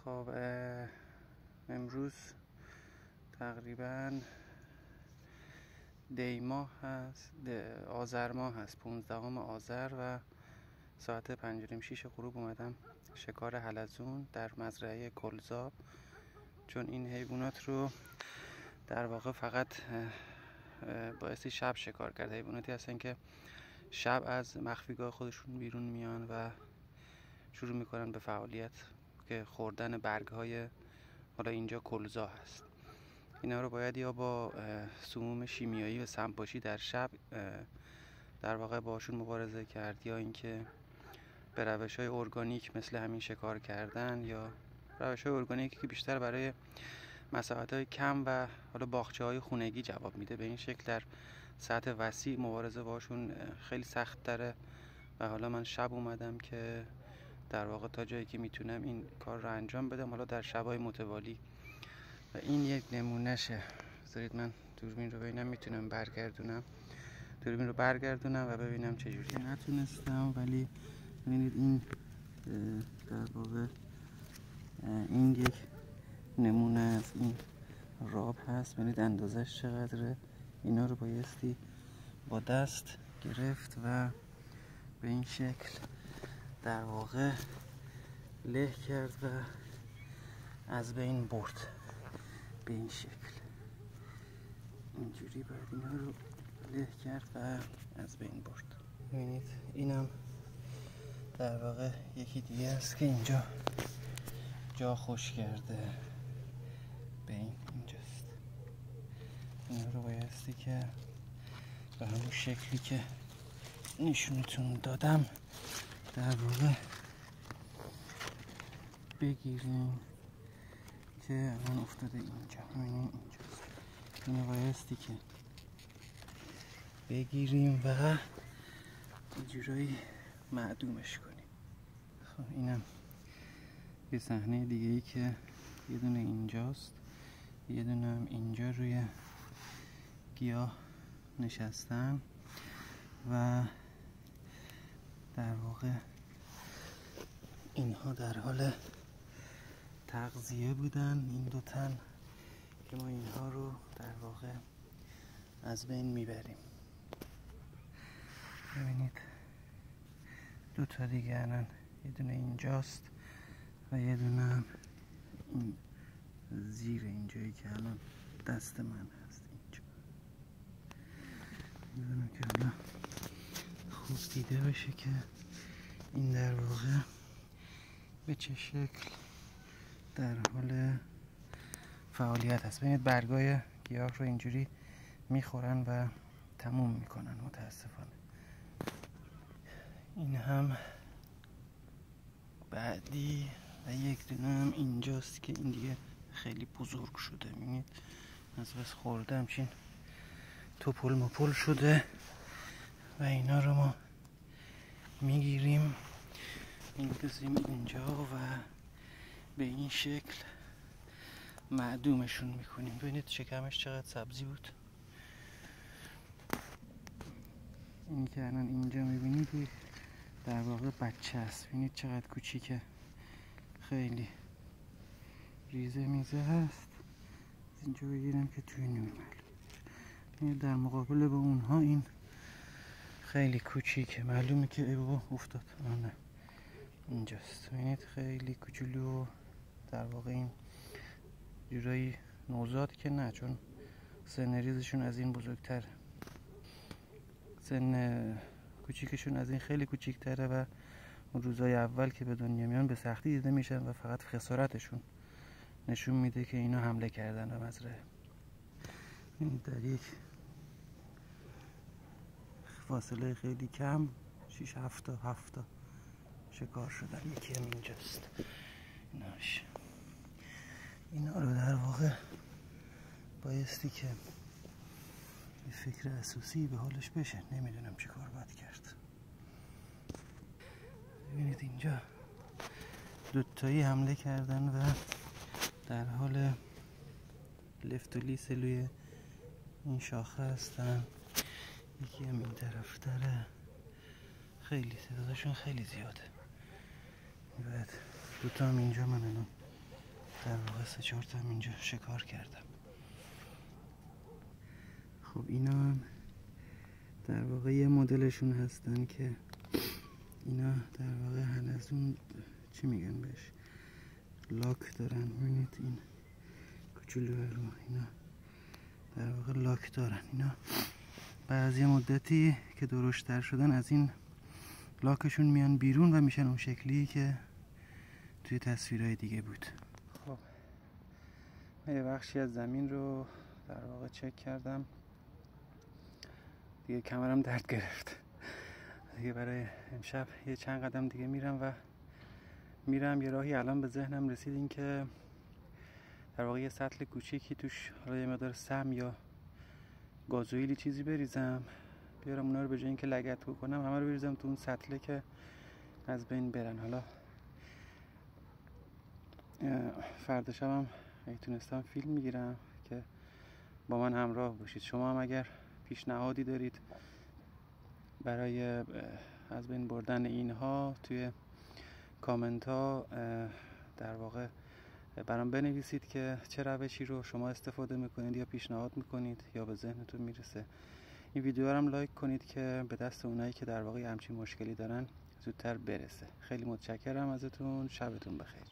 خب امروز تقریبا دیماه هست، آذر ماه هست، 15 آذر و ساعت 5:06 غروب اومدم شکار حلزون در مزرعه کلزا، چون این حیوانات رو در واقع فقط بایستی شب شکار کرد. حیواناتی هستن که شب از مخفیگاه خودشون بیرون میان و شروع میکنن به فعالیت که خوردن برگ‌های، حالا اینجا کلزا هست. اینا رو باید یا با سموم شیمیایی و سمپاشی در شب در واقع باشون مبارزه کرد، یا اینکه به روش‌های ارگانیک مثل همین شکار کردن، یا روش‌های ارگانیکی که بیشتر برای مساحت‌های کم و حالا باغچه‌های خونگی جواب میده. به این شکل در سطح وسیع مبارزه باشون خیلی سخت تره و حالا من شب اومدم که در واقع تا جایی که میتونم این کار رو انجام بدم، حالا در شب‌های متوالی. و این یک نمونهشه. بذارید من دوربین رو ببینم میتونم برگردونم و ببینم چجوری. نتونستم، ولی ببینید این در واقع این یک نمونه از این راب هست. ببینید اندازش چقدره. اینا رو بایستی با دست گرفت و به این شکل در واقع له کرد و از بین برد. به این شکل اینجوری باید اینا رو له کرد و از بین برد. ببینید اینم در واقع یکی دیگه است که اینجا جا خوش کرده. به اینجاست. اینا رو بایستی که به همون شکلی که نشونتون دادم در واقع بگیریم که من افتاده اینجا. اینجاست. اینو بایستی که بگیریم و اینجورایی معدومش کنیم. خب اینم یه صحنه دیگه ای که یه دونه اینجاست، یه دونه هم اینجا روی گیاه نشستن و در واقع اینها در حال تغذیه بودن، این دو تن، که ما اینها رو در واقع از بین میبریم. ببینید دو تا دیگه الان، یه دونه اینجاست و یه دونه هم این زیر اینجایی که الان دست من هست. اینجا میدونم که الان خوب دیده بشه که این در واقع به چه شکل در حال فعالیت هست. ببینید برگای گیاه رو اینجوری میخورن و تموم میکنن متاسفانه. این هم بعدی و یک دونه هم اینجاست که این دیگه خیلی بزرگ شده. ببینید از بس خورده همچین توپل مپل شده و اینا رو ما میگیریم میندازیم اینجا و به این شکل معدومشون میکنیم. ببینید شکمش چقدر سبزی بود. این که الان اینجا میبینید در واقع بچه است. ببینید چقدر کوچیکه، خیلی ریزه میزه هست. اینجا بگیرم که توی نورمال. در مقابل با اونها این خیلی کوچیکه، معلومه که ای بابا افتاد. نه اینجاست. ببینید خیلی کوچولو، در واقع این جورایی نوزاد که نه، چون سن ریزشون از این بزرگتره، سن کوچیکشون از این خیلی کوچیکتره و اون روزای اول که به دنیا میان به سختی دیده میشن و فقط خسارتشون نشون میده که اینا حمله کردن به مزرعه. این در یک فاصله خیلی کم 6-7 تا شکار شدن. یکی هم اینجاست. اینا رو در واقع بایستی که یه فکر اساسی به حالش بشه. نمیدونم چی کار باید کرد. ببینید اینجا دوتایی حمله کردن و در حال لفت و لیس روی این شاخه هستن. یکی هم این طرف داره. خیلی تعدادشون خیلی زیاده. بعد دوتا هم اینجا من الان در واقع 3-4 تا اینجا شکار کردم. خب اینا هم در واقع یه مدلشون هستن که اینا در واقع حلزون چی میگن بهش، لاک دارن. ببینید این کوچولو رو اینا در واقع لاک دارن. اینا بعضی مدتی که درشت‌تر شدن از این لاکشون میان بیرون و میشن اون شکلی که توی تصویرهای دیگه بود. خب من یه بخشی از زمین رو در واقع چک کردم دیگه، کمرم درد گرفت دیگه. برای امشب یه چند قدم دیگه میرم یه راهی الان به ذهنم رسید، این که در واقع یه سطل کوچیکی توش حالا یه مقدار سم یا گازوئیلی چیزی بریزم، بیارم اونا رو به جای اینکه لگد بکنم همه رو بریزم تو اون سطله که از بین برن. حالا فردا شبم اگه تونستم فیلم میگیرم که با من همراه باشید. شما هم اگر پیشنهادی دارید برای از بین بردن اینها توی کامنت ها در واقع برام بنویسید که چه روشی رو شما استفاده میکنید یا پیشنهاد میکنید یا به ذهنتون میرسه. این ویدیو رو هم لایک کنید که به دست اونایی که در واقع همچین مشکلی دارن زودتر برسه. خیلی متشکرم ازتون. شبتون بخیر.